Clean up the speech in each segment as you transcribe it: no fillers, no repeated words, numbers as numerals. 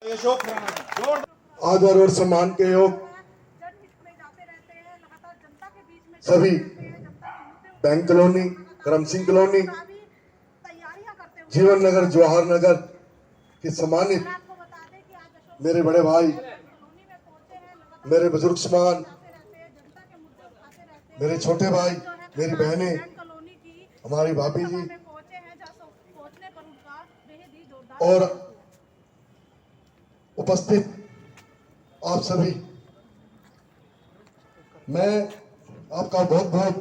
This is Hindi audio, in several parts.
आदर और सम्मान के योग सभी बैंक कॉलोनी, करम सिंह कॉलोनी, जीवन नगर, जवाहर नगर के सम्मानित मेरे बड़े भाई, मेरे बुजुर्ग समान, मेरे छोटे भाई, मेरी बहनें, हमारी भाभी जी और उपस्थित आप सभी, मैं आपका बहुत बहुत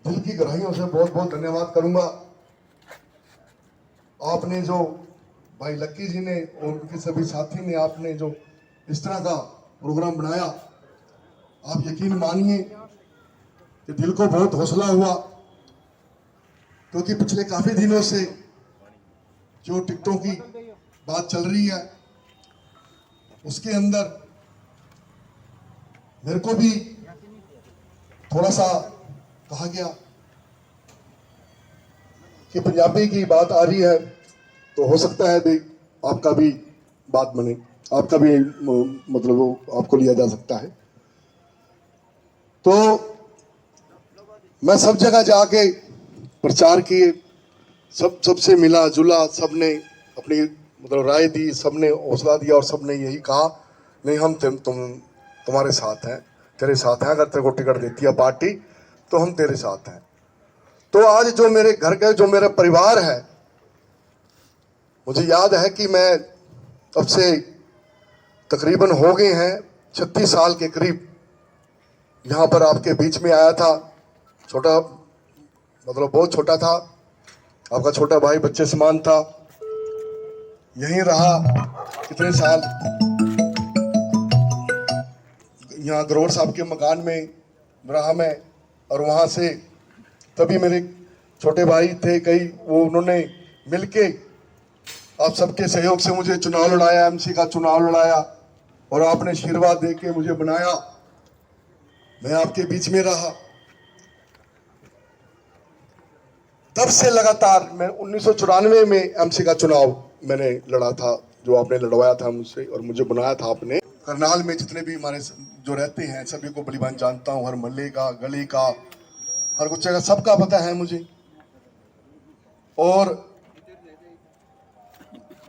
दिल की गहराइयों से बहुत बहुत धन्यवाद करूंगा। आपने जो भाई लक्की जी ने और उनके सभी साथी ने आपने जो इस तरह का प्रोग्राम बनाया, आप यकीन मानिए कि दिल को बहुत हौसला हुआ, क्योंकि पिछले काफी दिनों से जो टिकटों की बात चल रही है उसके अंदर मेरे को भी थोड़ा सा कहा गया कि पंजाबी की बात आ रही है तो हो सकता है भी आपका भी बात बने, आपका भी मतलब वो आपको लिया जा सकता है। तो मैं सब जगह जाके प्रचार किए, सबसे मिला जुला, सबने अपनी मतलब राय दी, सबने हौसला दिया और सबने यही कहा नहीं हम तुम्हारे साथ हैं, तेरे साथ हैं, अगर तेरे को टिकट देती है पार्टी तो हम तेरे साथ हैं। तो आज जो मेरे घर का जो मेरा परिवार है, मुझे याद है कि मैं अब से तकरीबन हो गए हैं 36 साल के करीब यहाँ पर आपके बीच में आया था। छोटा मतलब बहुत छोटा था, आपका छोटा भाई बच्चे समान था, यहीं रहा कितने साल, यहाँ गरोड़ साहब के मकान में रहा मैं, और वहाँ से तभी मेरे छोटे भाई थे कई, वो उन्होंने मिलके आप सबके सहयोग से मुझे चुनाव लड़ाया, एमसी का चुनाव लड़ाया और आपने आशीर्वाद दे के मुझे बनाया, मैं आपके बीच में रहा। तब से लगातार मैं 1994 में एमसी का चुनाव मैंने लड़ा था, जो आपने लड़वाया था मुझसे और मुझे बनाया था आपने। करनाल में जितने भी हमारे जो रहते हैं सभी को भलीभांति जानता हूँ, हर मोहल्ले का, गली का, हर कुछ जगह सबका पता है मुझे, और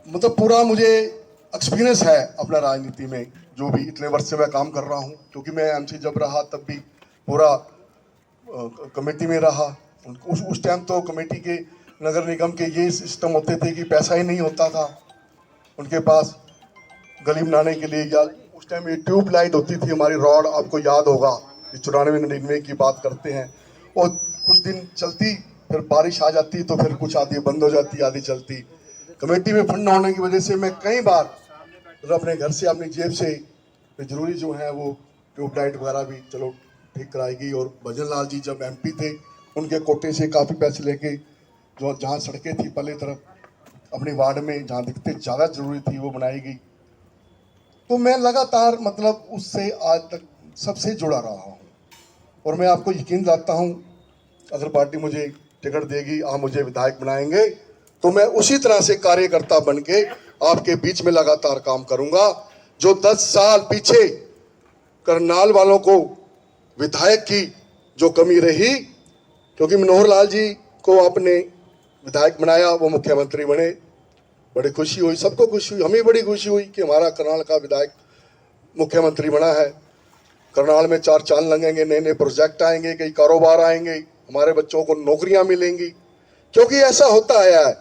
मतलब पूरा मुझे एक्सपीरियंस है अपना राजनीति में, जो भी इतने वर्ष से मैं काम कर रहा हूँ, क्योंकि मैं एमसी जब रहा तब भी पूरा कमेटी में रहा। उस टाइम तो कमेटी के, नगर निगम के ये सिस्टम होते थे कि पैसा ही नहीं होता था उनके पास गली बनाने के लिए, या उस टाइम ये ट्यूब लाइट होती थी हमारी रॉड, आपको याद होगा, 94-99 की बात करते हैं, और कुछ दिन चलती, फिर बारिश आ जाती तो फिर कुछ आधी बंद हो जाती, आधी चलती। कमेटी में फंड न होने की वजह से मैं कई बार अपने घर से अपनी जेब से जरूरी जो है वो ट्यूबलाइट वगैरह भी चलो ठीक कराई गई, और भजन लाल जी जब एमपी थे उनके कोटे से काफ़ी पैसे लेके जो जहाँ सड़कें थी पहले तरफ अपने वार्ड में जहाँ दिखते ज़्यादा जरूरी थी वो बनाई गई। तो मैं लगातार मतलब उससे आज तक सबसे जुड़ा रहा हूँ, और मैं आपको यकीन दिलाता हूँ अगर पार्टी मुझे टिकट देगी, आप मुझे विधायक बनाएंगे तो मैं उसी तरह से कार्यकर्ता बन के आपके बीच में लगातार काम करूंगा। जो 10 साल पीछे करनाल वालों को विधायक की जो कमी रही, क्योंकि मनोहर लाल जी को आपने विधायक बनाया, वो मुख्यमंत्री बने, बड़ी खुशी हुई, सबको खुशी हुई, हमें बड़ी खुशी हुई कि हमारा करनाल का विधायक मुख्यमंत्री बना है। करनाल में 4 चांद लगेंगे, नए नए प्रोजेक्ट आएंगे, कई कारोबार आएंगे, हमारे बच्चों को नौकरियां मिलेंगी, क्योंकि ऐसा होता आया है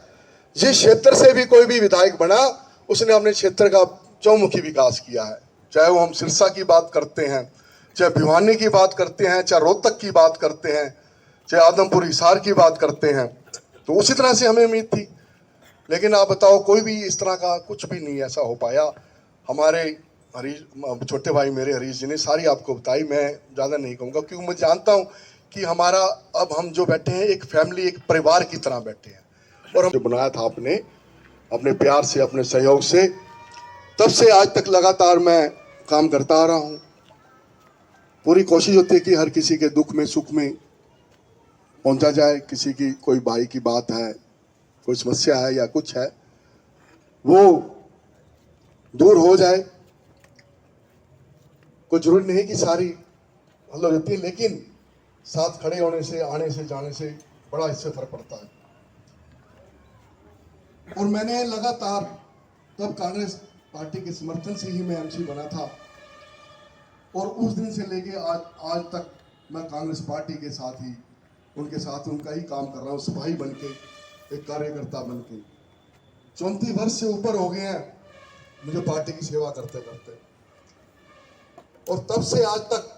जिस क्षेत्र से भी कोई भी विधायक बना उसने अपने क्षेत्र का चौमुखी विकास किया है। चाहे वो हम सिरसा की बात करते हैं, चाहे भिवानी की बात करते हैं, चाहे रोहतक की बात करते हैं, चाहे आदमपुर हिसार की बात करते हैं, तो उसी तरह से हमें उम्मीद थी। लेकिन आप बताओ कोई भी इस तरह का कुछ भी नहीं ऐसा हो पाया। हमारे हरीश छोटे भाई मेरे हरीश जी ने सारी आपको बताई, मैं ज़्यादा नहीं कहूँगा, क्योंकि मैं जानता हूँ कि हमारा अब हम जो बैठे हैं एक फैमिली, एक परिवार की तरह बैठे हैं, और हम जो बनाया था आपने अपने प्यार से, अपने सहयोग से, तब से आज तक लगातार मैं काम करता आ रहा हूँ। पूरी कोशिश होती है कि हर किसी के दुख में सुख में पहुंचा जाए, किसी की कोई भाई की बात है, कोई समस्या है या कुछ है, वो दूर हो जाए। कोई जरूरी नहीं कि सारी हल हो जाती है, लेकिन साथ खड़े होने से, आने से, जाने से बड़ा इससे फर्क पड़ता है। और मैंने लगातार तब कांग्रेस पार्टी के समर्थन से ही मैं एमसी बना था, और उस दिन से लेके आज तक मैं कांग्रेस पार्टी के साथ ही, उनके साथ उनका ही काम कर रहा हूँ, सिपाही बन के, एक कार्यकर्ता बन के। 34 वर्ष से ऊपर हो गए हैं मुझे पार्टी की सेवा करते करते, और तब से आज तक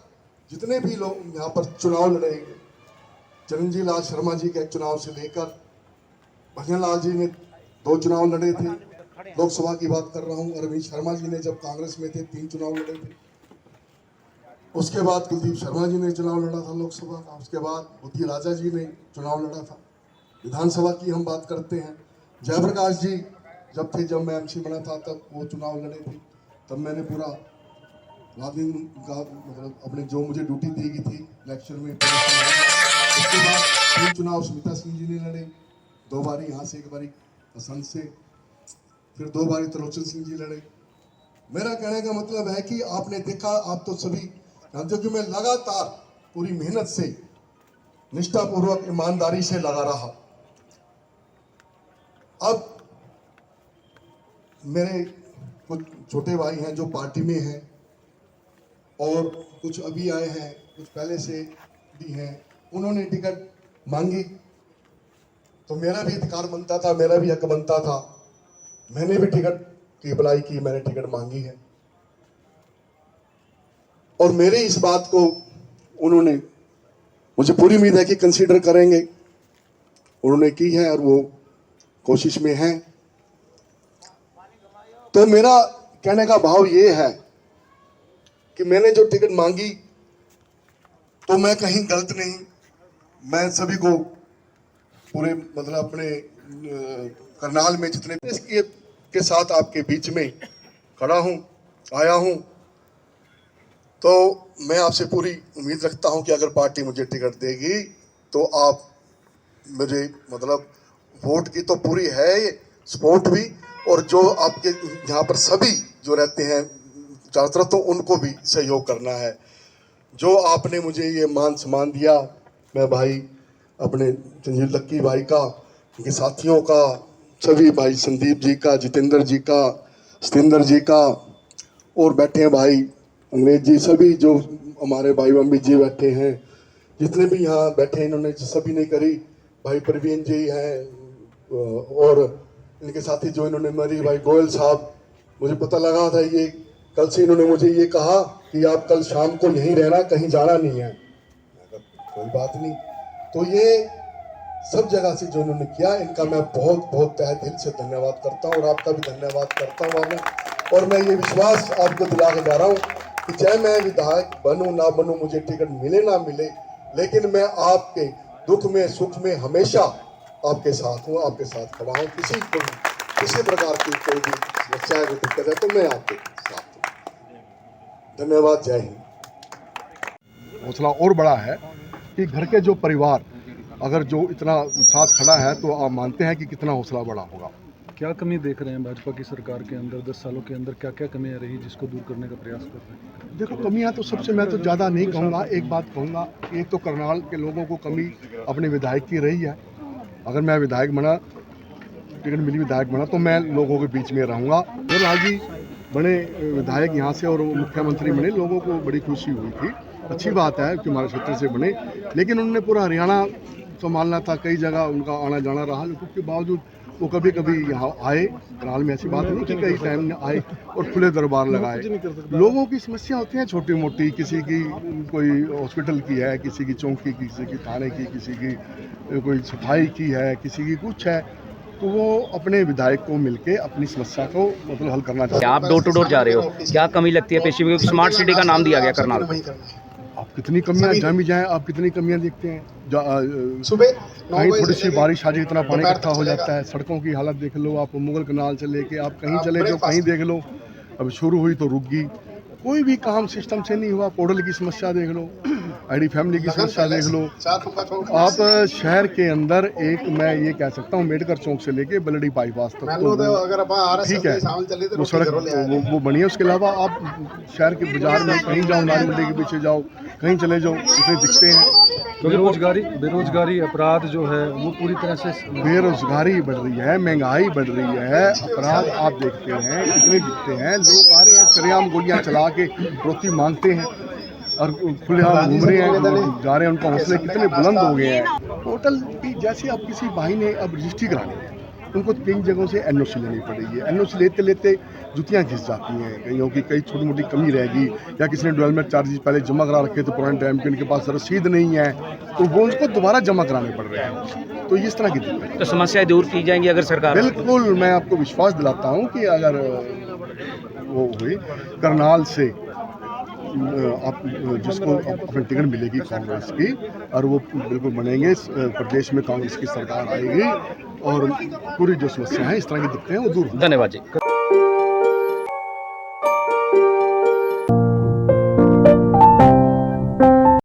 जितने भी लोग यहाँ पर चुनाव लड़े, चिरंजीव लाल शर्मा जी के चुनाव से लेकर भजन लाल जी ने 2 चुनाव लड़े थे, लोकसभा की बात कर रहा हूँ। अरविंद शर्मा जी ने जब कांग्रेस में थे 3 चुनाव लड़े थे। उसके बाद कुलदीप शर्मा जी ने चुनाव लड़ा था लोकसभा का। उसके बाद बुद्धि राजा जी ने चुनाव लड़ा था। विधानसभा की हम बात करते हैं, जयप्रकाश जी जब थे, जब मैं एमसी बना था तब वो चुनाव लड़े थे। तब मैंने पूरा राजनीति का मतलब अपने जो मुझे ड्यूटी दी गई थी इलेक्शन में। उसके बाद 3 चुनाव स्मिता सिंह जी ने लड़े, 2 बारी यहाँ से, 1 बारी असंध से, फिर 2 बारी त्रिलोचन सिंह जी लड़े। मेरा कहने का मतलब है कि आपने देखा, आप तो सभी जानते हो कि मैं लगातार पूरी मेहनत से, निष्ठापूर्वक, ईमानदारी से लगा रहा। अब मेरे कुछ छोटे भाई हैं जो पार्टी में हैं, और कुछ अभी आए हैं, कुछ पहले से भी हैं। उन्होंने टिकट मांगी तो मेरा भी अधिकार बनता था, मेरा भी हक बनता था। मैंने भी टिकट की अप्लाई की, मैंने टिकट मांगी है, और मेरे इस बात को उन्होंने, मुझे पूरी उम्मीद है कि कंसीडर करेंगे। उन्होंने की है और वो कोशिश में है। तो मेरा कहने का भाव ये है कि मैंने जो टिकट मांगी तो मैं कहीं गलत नहीं। मैं सभी को पूरे मतलब अपने करनाल में जितने के साथ आपके बीच में खड़ा हूं, आया हूं, तो मैं आपसे पूरी उम्मीद रखता हूं कि अगर पार्टी मुझे टिकट देगी तो आप मुझे मतलब वोट की तो पूरी है सपोर्ट भी, और जो आपके यहाँ पर सभी जो रहते हैं चारों तरफ, तो उनको भी सहयोग करना है। जो आपने मुझे ये मान सम्मान दिया, मैं भाई अपने संजीव लक्की भाई का, उनके साथियों का, सभी भाई संदीप जी का, जितेंद्र जी का, सतेंद्र जी का, और बैठे हैं भाई अंग्रेज जी, सभी जो हमारे भाई अमित जी बैठे हैं, जितने भी यहाँ बैठे हैं, इन्होंने सभी ने करी। भाई प्रवीण जी हैं, और इनके साथी जो इन्होंने मरी, भाई गोयल साहब, मुझे पता लगा था ये कल से इन्होंने मुझे ये कहा कि आप कल शाम को यहीं रहना, कहीं जाना नहीं है। कोई बात नहीं। तो ये सब जगह से जो इन्होंने किया, इनका मैं बहुत बहुत तहे दिल से धन्यवाद करता हूँ, और आपका भी धन्यवाद करता हूँ। और मैं ये विश्वास आपको दिला के जा रहा हूँ कि चाहे मैं विधायक बनूं ना बनूं, मुझे टिकट मिले ना मिले, लेकिन मैं आपके दुख में सुख में हमेशा आपके साथ हूँ, आपके साथ खड़ा हूँ। किसी प्रकार की कोई भी समस्या है, दिक्कत है, तो मैं आपके साथ हूँ। धन्यवाद, जय हिंद। हौसला और बड़ा है कि घर के जो परिवार अगर जो इतना साथ खड़ा है, तो आप मानते हैं कि कितना हौसला बड़ा होगा। क्या कमी देख रहे हैं भाजपा की सरकार के अंदर 10 सालों के अंदर, क्या क्या कमियां रही जिसको दूर करने का प्रयास कर रहे हैं? देखो, कमियां तो सबसे, मैं तो ज़्यादा नहीं कहूँगा, एक बात कहूँगा, एक तो करनाल के लोगों को कमी अपने विधायक की रही है। अगर मैं विधायक बना, टिकट मिली विधायक बना, तो मैं लोगों के बीच में रहूँगा। फिर लाल जी बने विधायक यहाँ से और मुख्यमंत्री बने, लोगों को बड़ी खुशी हुई थी। अच्छी बात है कि हमारे क्षेत्र से बने, लेकिन उन्होंने पूरा हरियाणा संभालना था, कई जगह उनका आना जाना रहा, उसके बावजूद वो कभी कभी यहाँ आए। करनाल में ऐसी बात नहीं कि कई टाइम में आए और खुले दरबार लगाए। लोगों की समस्या होती है छोटी मोटी, किसी की कोई हॉस्पिटल की है, किसी की चौकी की, किसी की थाने की, किसी की कोई सफाई की है, किसी की कुछ है, तो वो अपने विधायक को मिलके अपनी समस्या को मतलब हल करना चाहते हैं। आप डोर टू डोर जा रहे हो, क्या कमी लगती है पेशी में? स्मार्ट सिटी का नाम दिया गया करनाल को। आप कितनी कमियां जहाँ भी जाएं, आप कितनी कमियां देखते हैं। सुबह कहीं थोड़ी सी बारिश आ जाए, इतना पानी इकट्ठा हो जाता है। सड़कों की हालत देख लो आप, मुगल कनाल से लेके आप कहीं चले जाओ, कहीं देख लो, अब शुरू हुई तो रुक गई। कोई भी काम सिस्टम से नहीं हुआ। पोर्टल की समस्या देख लो, आईडी फैमिली की समस्या देख लो। आप शहर के अंदर एक, मैं ये कह सकता हूँ, मेडकर चौक से लेके बलडी बाईपास तक तो ठीक है, वो सड़क वो बनी है। उसके अलावा आप शहर के बाजार में कहीं जाओ, नारी मंडी के पीछे जाओ, कहीं चले जाओ, इतने दिखते हैं। बेरोजगारी अपराध जो है वो पूरी तरह से बेरोजगारी बढ़ रही है, महंगाई बढ़ रही है, अपराध आप देखते हैं कितने दिखते हैं। लोग आ रहे हैं सरेआम गोलियां चला के रोटी मांगते हैं और खुलेआम घूम रहे हैं, जा रहे हैं। उनका हौसले कितने बुलंद हो गए हैं। होटल की जैसे अब किसी भाई ने अब रजिस्ट्री करानी है, उनको कई जगहों से एनओसी लेनी पड़ रही है। एनओसी लेते लेते जुतियाँ घिस जाती हैं, कईयों की कई छोटी मोटी कमी रहेगी, या किसी ने डेवलपमेंट चार्जेस पहले जमा करा रखे थे पुराने टाइम के, उनके पास रसीद नहीं है तो वो उसको दोबारा जमा कराने पड़ रहे हैं। तो इस तरह की दिक्कत है। तो समस्याएं दूर की जाएंगी अगर सरकार? बिल्कुल, मैं आपको विश्वास दिलाता हूँ कि अगर वो हुई करनाल से आप जिसको अपनी टिकट मिलेगी कांग्रेस की, और वो बिल्कुल बनेंगे, प्रदेश में कांग्रेस की सरकार आएगी और पूरी जो समस्या है इस तरह की दिक्कतें हैं वो दूर होंगी। धन्यवाद जी।